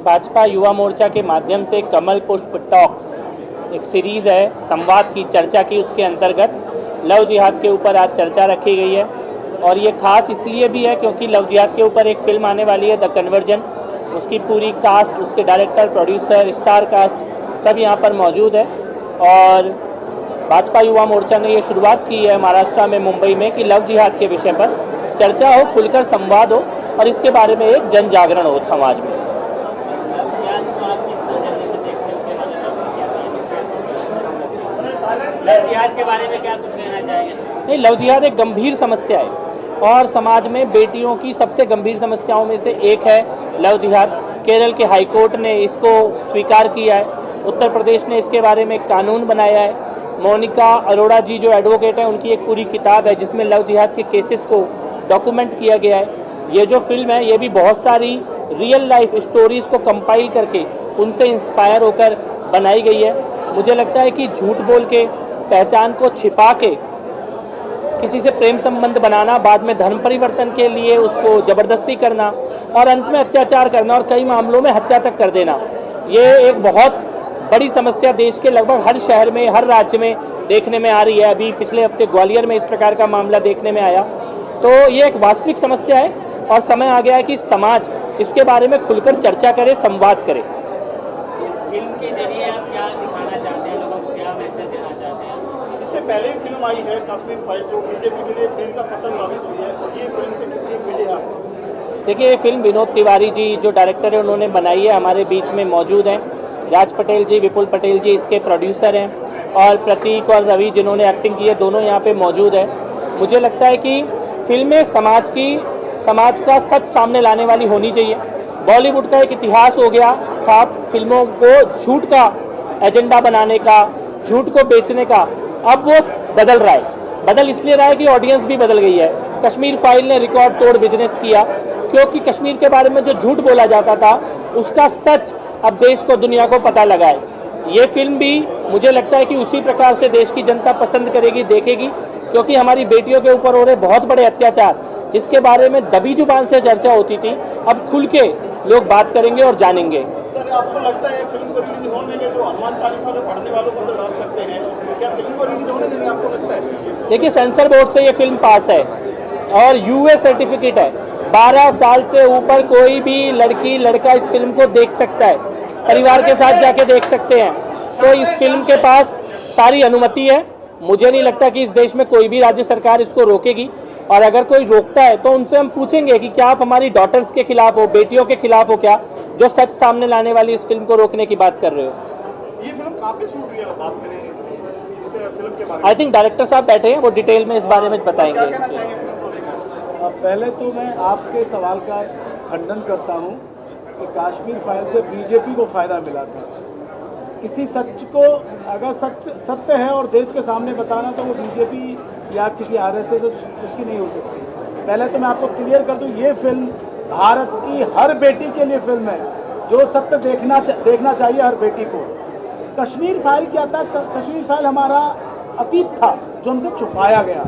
भाजपा युवा मोर्चा के माध्यम से कमल पुष्प टॉक्स एक सीरीज़ है संवाद की, चर्चा की, उसके अंतर्गत लव जिहाद के ऊपर आज चर्चा रखी गई है। और ये खास इसलिए भी है क्योंकि लव जिहाद के ऊपर एक फ़िल्म आने वाली है द कन्वर्जन। उसकी पूरी कास्ट, उसके डायरेक्टर, प्रोड्यूसर, स्टार कास्ट सब यहाँ पर मौजूद है। और भाजपा युवा मोर्चा ने ये शुरुआत की है महाराष्ट्र में, मुंबई में, कि लव जिहाद के विषय पर चर्चा हो, खुलकर संवाद हो और इसके बारे में एक जन जागरण हो समाज में। लव जिहाद के बारे में क्या कुछ कहना चाहेंगे? नहीं, लव जिहाद एक गंभीर समस्या है और समाज में बेटियों की सबसे गंभीर समस्याओं में से एक है लव जिहाद। केरल के हाई कोर्ट ने इसको स्वीकार किया है, उत्तर प्रदेश ने इसके बारे में कानून बनाया है। मोनिका अरोड़ा जी जो एडवोकेट हैं, उनकी एक पूरी किताब है जिसमें लव जिहाद के केसेस को डॉक्यूमेंट किया गया है। ये जो फिल्म है ये भी बहुत सारी रियल लाइफ स्टोरीज़ को कंपाइल करके उनसे इंस्पायर होकर बनाई गई है। मुझे लगता है कि झूठ बोल के, पहचान को छिपा के किसी से प्रेम संबंध बनाना, बाद में धर्म परिवर्तन के लिए उसको ज़बरदस्ती करना और अंत में अत्याचार करना और कई मामलों में हत्या तक कर देना, ये एक बहुत बड़ी समस्या देश के लगभग हर शहर में, हर राज्य में देखने में आ रही है। अभी पिछले हफ्ते ग्वालियर में इस प्रकार का मामला देखने में आया। तो ये एक वास्तविक समस्या है और समय आ गया है कि समाज इसके बारे में खुलकर चर्चा करे, संवाद करे। इस फिल्म के जरिए आप क्या दिखाना चाहते हैं, लोगों को क्या मैसेज देना चाहते हैं? इससे पहले ही फिल्म आई है कश्मीर फाइल, जो बीजेपी के लिए दिल का पत्थर साबित हुई है, और ये फिल्म से कितनी उम्मीदें हैं आपको? देखिए, ये फिल्म विनोद तिवारी जी जो डायरेक्टर है उन्होंने बनाई है, हमारे बीच में मौजूद हैं। राज पटेल जी, विपुल पटेल जी इसके प्रोड्यूसर हैं और प्रतीक और रवि जिन्होंने एक्टिंग की है, दोनों यहाँ पे मौजूद है। मुझे लगता है कि फिल्में समाज का सच सामने लाने वाली होनी चाहिए। बॉलीवुड का एक इतिहास हो गया था फिल्मों को झूठ का एजेंडा बनाने का, झूठ को बेचने का। अब वो बदल रहा है, बदल इसलिए रहा है कि ऑडियंस भी बदल गई है। कश्मीर फाइल ने रिकॉर्ड तोड़ बिजनेस किया क्योंकि कश्मीर के बारे में जो झूठ बोला जाता था उसका सच अब देश को, दुनिया को पता लगा है। ये फिल्म भी मुझे लगता है कि उसी प्रकार से देश की जनता पसंद करेगी, देखेगी, क्योंकि हमारी बेटियों के ऊपर हो रहे बहुत बड़े अत्याचार जिसके बारे में दबी जुबान से चर्चा होती थी, अब खुल के लोग बात करेंगे और जानेंगे। सर, आपको लगता है फिल्म को रिलीज होने देंगे? जो हनुमान चालीसा में पढ़ने वालों को तो डाल सकते हैं, क्या फिल्म को रिलीज होने देंगे, आपको लगता है? देखिए, सेंसर बोर्ड से ये फिल्म पास है और यूए सर्टिफिकेट है। 12 साल से ऊपर कोई भी लड़की लड़का इस फिल्म को देख सकता है, परिवार के साथ जाके देख सकते हैं। तो इस फिल्म के पास सारी अनुमति है। मुझे नहीं लगता कि इस देश में कोई भी राज्य सरकार इसको रोकेगी, और अगर कोई रोकता है तो उनसे हम पूछेंगे कि क्या आप हमारी डॉटर्स के खिलाफ हो, बेटियों के खिलाफ हो क्या, जो सच सामने लाने वाली इस फिल्म को रोकने की बात कर रहे हो। ये फिल्म कहाँ पे शूट हुई है, बात करें फिल्म के बारे में? आई थिंक डायरेक्टर साहब बैठे हैं, वो डिटेल में इस बारे में बताएंगे। क्या कहना चाहेंगे फिल्म को लेकर? पहले तो मैं आपके सवाल का खंडन करता हूं कि कश्मीर फाइल से बीजेपी को फ़ायदा मिला था। किसी सच को अगर सत्य है और देश के सामने बताना, तो वो बीजेपी या किसी आरएसएस उसकी नहीं हो सकती। पहले तो मैं आपको क्लियर कर दूं, ये फिल्म भारत की हर बेटी के लिए फिल्म है, जो सत्य देखना चाहिए हर बेटी को। कश्मीर फाइल क्या था? कश्मीर फाइल हमारा अतीत था जो हमसे छुपाया गया,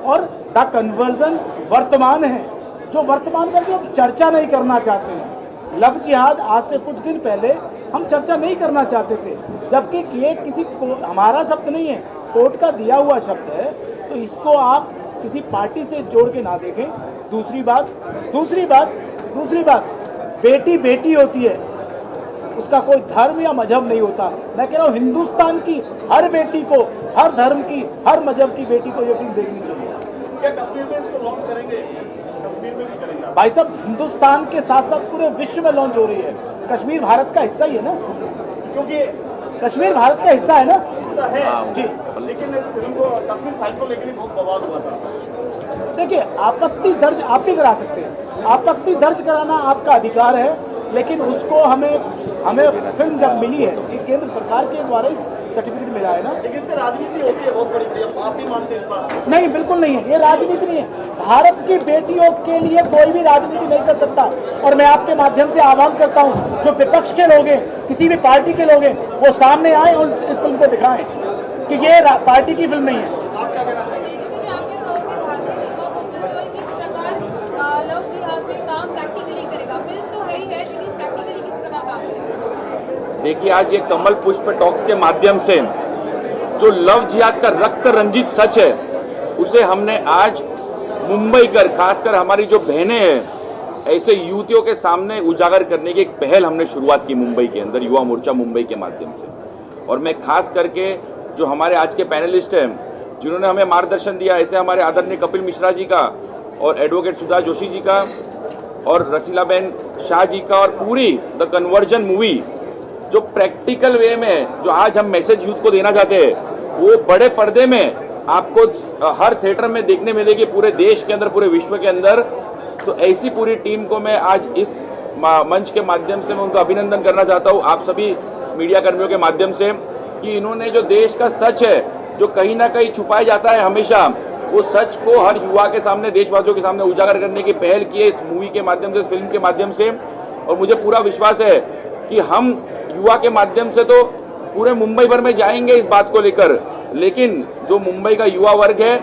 और द कन्वर्जन वर्तमान है, जो वर्तमान में जो चर्चा नहीं करना चाहते हैं। लव जिहाद आज से कुछ दिन पहले हम चर्चा नहीं करना चाहते थे, जबकि ये किसी को हमारा शब्द नहीं है, कोर्ट का दिया हुआ शब्द है। तो इसको आप किसी पार्टी से जोड़ के ना देखें। दूसरी बात, बेटी बेटी होती है, उसका कोई धर्म या मजहब नहीं होता। मैं कह रहा हूँ हिंदुस्तान की हर बेटी को, हर धर्म की, हर मजहब की बेटी को ये फिल्म देखनी चाहिए। क्या कश्मीर में इसको लॉन्च करेंगे? कश्मीर में भी करेंगे भाई साहब, हिंदुस्तान के साथ साथ पूरे विश्व में लॉन्च हो रही है। कश्मीर भारत का हिस्सा ही है ना, क्योंकि कश्मीर भारत का हिस्सा है ना हिस्सा है जी। लेकिन इस फिल्म को, कश्मीर फाइल को लेकर बहुत बवाल हुआ था। देखिए, आपत्ति दर्ज आप भी करा सकते हैं, आपत्ति दर्ज कराना आपका अधिकार है, लेकिन उसको हमें फिल्म जब मिली है, ये केंद्र सरकार के द्वारा ही सर्टिफिकेट मिला है ना। लेकिन इस पर राजनीति होती है बहुत बड़ी, आप भी मानते हैं इस बात? नहीं, बिल्कुल नहीं है, ये राजनीति नहीं है। भारत की बेटियों के लिए कोई भी राजनीति नहीं कर सकता। और मैं आपके माध्यम से आह्वान करता हूँ, जो विपक्ष के लोग हैं, किसी भी पार्टी के लोग हैं, वो सामने आए और इस फिल्म को दिखाएं कि ये पार्टी की फिल्म नहीं है। आप क्या कहना चाहेंगे? लव जिहाद में काम प्रैक्टिकली करेगा? फिल्म तो है ही है, लेकिन प्रैक्टिकली किस प्रकार देखिए, आज ये कमल पुष्प टॉक्स के माध्यम से जो लव जिहाद का रक्त रंजित सच है उसे हमने आज मुंबई कर, खासकर हमारी जो बहनें हैं ऐसे युवतियों के सामने उजागर करने की एक पहल हमने शुरुआत की मुंबई के अंदर, युवा मोर्चा मुंबई के माध्यम से। और मैं खास करके जो हमारे आज के पैनलिस्ट हैं जिन्होंने हमें मार्गदर्शन दिया, ऐसे हमारे आदरणीय कपिल मिश्रा जी का और एडवोकेट सुधा जोशी जी का और रसीलाबेन शाह जी का, और पूरी द कन्वर्जन मूवी जो प्रैक्टिकल वे में जो आज हम मैसेज यूथ को देना चाहते हैं वो बड़े पर्दे में आपको हर थिएटर में देखने मिलेगी, पूरे देश के अंदर, पूरे विश्व के अंदर। तो ऐसी पूरी टीम को मैं आज इस मंच के माध्यम से मैं उनका अभिनंदन करना चाहता हूँ, आप सभी मीडिया कर्मियों के माध्यम से, कि इन्होंने जो देश का सच है जो कहीं ना कहीं छुपाया जाता है हमेशा, वो सच को हर युवा के सामने, देशवासियों के सामने उजागर करने की पहल की है इस मूवी के माध्यम से, इस फिल्म के माध्यम से। और मुझे पूरा विश्वास है कि हम युवा के माध्यम से तो पूरे मुंबई भर में जाएंगे इस बात को लेकर, लेकिन जो मुंबई का युवा वर्ग है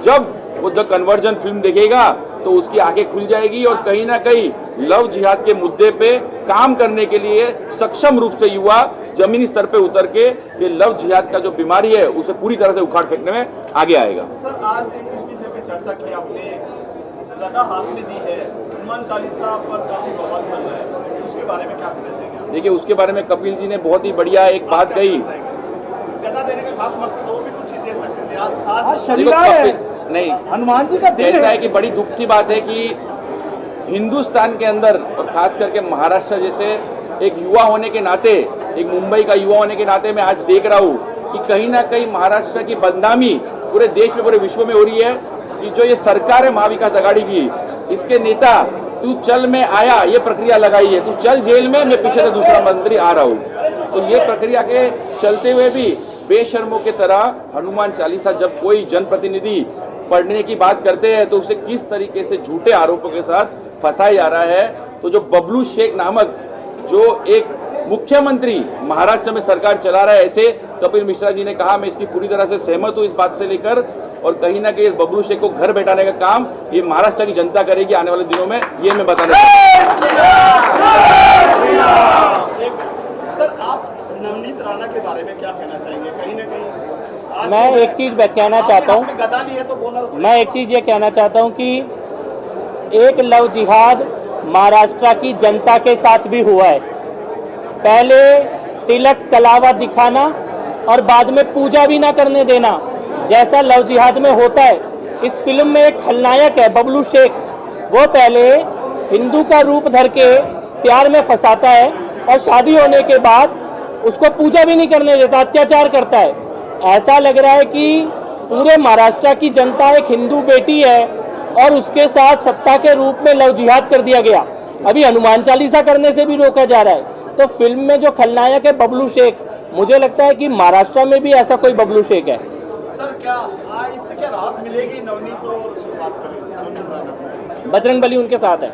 जब वो द कन्वर्जन फिल्म देखेगा तो उसकी आंखें खुल जाएगी और कहीं ना कहीं लव जिहाद के मुद्दे पे काम करने के लिए सक्षम रूप से युवा जमीनी स्तर पे उतर के ये लव जिहाद का जो बीमारी है उसे पूरी तरह से उखाड़ फेंकने में आगे आएगा। सर, आज इस विषय पे चर्चा की आपने, गदा हाथ में दी है, हनुमान चालीसा पर काफी बवाल चल रहा है, उसके बारे में क्या कहना चाहेंगे? देखिए, उसके बारे में कपिल जी ने बहुत ही बढ़िया एक बात कही। गदा देने का खास मकसद और भी कुछ चीज दे सकते थे, आज आज खास शनिवार है, नहीं, हनुमान जी का दिन ऐसा है कि बड़ी दुख की बात है कि हिंदुस्तान के अंदर और खास करके महाराष्ट्र जैसे एक युवा होने के नाते, एक मुंबई का युवा होने के नाते मैं आज देख रहा हूँ कि कहीं ना कहीं महाराष्ट्र की बदनामी पूरे देश में, पूरे विश्व में हो रही है कि जो ये सरकार है महाविकास आघाड़ी की, इसके नेता तू चल में आया ये प्रक्रिया लगाई है, तू चल जेल में, मैं पीछे से दूसरा मंत्री आ रहा हूँ। तो ये प्रक्रिया के चलते हुए भी बेशर्मों की तरह हनुमान चालीसा जब कोई जनप्रतिनिधि पढ़ने की बात करते हैं तो उसे किस तरीके से झूठे आरोपों के साथ फंसाया जा रहा है। तो जो बबलू शेख नामक जो एक मुख्यमंत्री महाराष्ट्र में सरकार चला रहा है, ऐसे कपिल मिश्रा जी ने कहा, मैं इसकी पूरी तरह से सहमत हूँ इस बात से लेकर, और कहीं ना कहीं बबलू शेख को घर बैठाने का काम ये महाराष्ट्र की जनता करेगी आने वाले दिनों में, ये मैं बताना चाहता हूँ। सर, आप नवनीत राणा के बारे में क्या कहना चाहेंगे? कहीं ना कहीं मैं एक चीज़ कहना चाहता हूँ, गदा ली है तो बोलना तो मैं एक चीज़ ये कहना चाहता हूँ कि एक लव जिहाद महाराष्ट्र की जनता के साथ भी हुआ है। पहले तिलक कलावा दिखाना और बाद में पूजा भी ना करने देना, जैसा लव जिहाद में होता है। इस फिल्म में एक खलनायक है बबलू शेख, वो पहले हिंदू का रूप धर के प्यार में फंसाता है और शादी होने के बाद उसको पूजा भी नहीं करने देता, अत्याचार करता है। ऐसा लग रहा है कि पूरे महाराष्ट्र की जनता एक हिंदू बेटी है और उसके साथ सत्ता के रूप में लव जिहाद कर दिया गया। अभी हनुमान चालीसा करने से भी रोका जा रहा है। तो फिल्म में जो खलनायक है बबलू शेख, मुझे लगता है कि महाराष्ट्र में भी ऐसा कोई बबलू शेख है। सर, क्या इससे क्या राहत मिलेगी? नवनीत और शुरुआत करें, बजरंग बली उनके साथ है।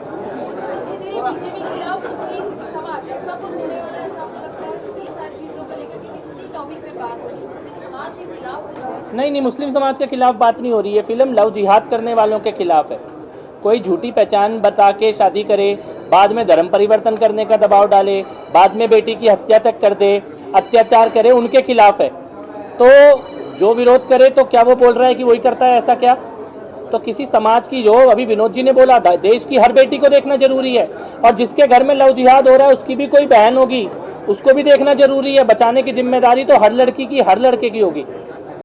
नहीं, मुस्लिम समाज के खिलाफ बात नहीं हो रही है। फिल्म लव जिहाद करने वालों के खिलाफ है। कोई झूठी पहचान बता के शादी करे, बाद में धर्म परिवर्तन करने का दबाव डाले, बाद में बेटी की हत्या तक कर दे, अत्याचार करे, उनके खिलाफ है। तो जो विरोध करे तो क्या वो बोल रहा है कि वही करता है? ऐसा क्या? तो किसी समाज की, जो अभी विनोद जी ने बोला, देश की हर बेटी को देखना जरूरी है, और जिसके घर में लव जिहाद हो रहा है उसकी भी कोई बहन होगी, उसको भी देखना जरूरी है। बचाने की जिम्मेदारी तो हर लड़की की, हर लड़के की होगी।